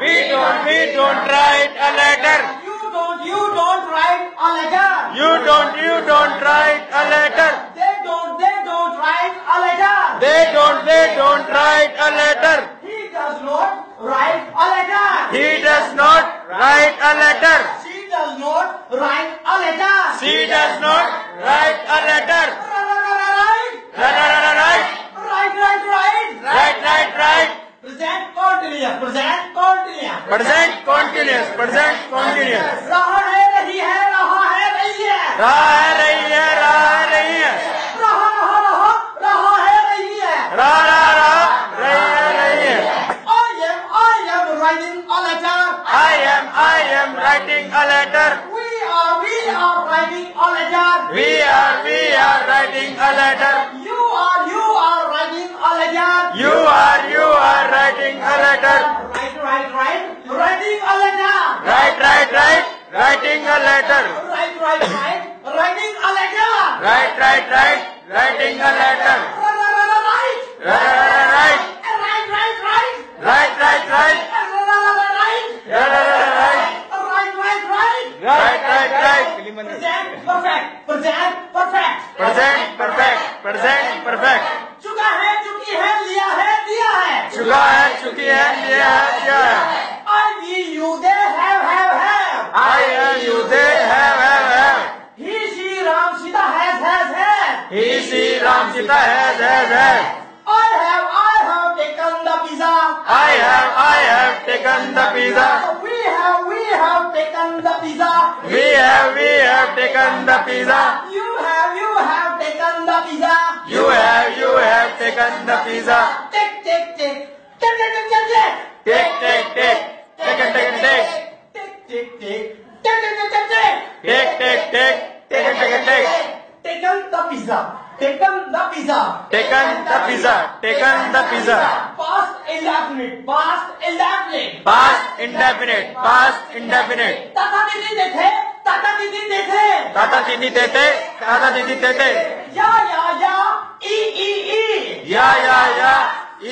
We don't write a letter. You don't write a letter. You don't write a letter. They don't write a letter. They don't write a letter. He does not write a letter. He does not write a letter. She does not write a letter. She does not write a letter. Right. Right. Present continuous. Present continuous. रहा है रही है. रहा है रही है. रहा है रही है. I am writing a letter. I am writing a letter. We are writing a letter. We are writing a letter. You are writing a letter. You are writing a letter. Right. Writing a letter. Right. Writing a letter. Right. Writing a letter. Right. Writing a letter. Right. Present perfect. चुका है, चुकी है, लिया है, दिया है. चुका है, चुकी है, लिया है. I, we, you, they, have. I am you, they have. He, she, Ram, Sita, has. He, she, Ram, Sita, has. I have taken the pizza. I have taken the pizza. We have taken the pizza. We have taken the pizza. You have taken the pizza. You have taken the pizza. Take. Take. Taken the pizza. Past indefinite. Past indefinite. Tata didi देते. Ya. Ya. E.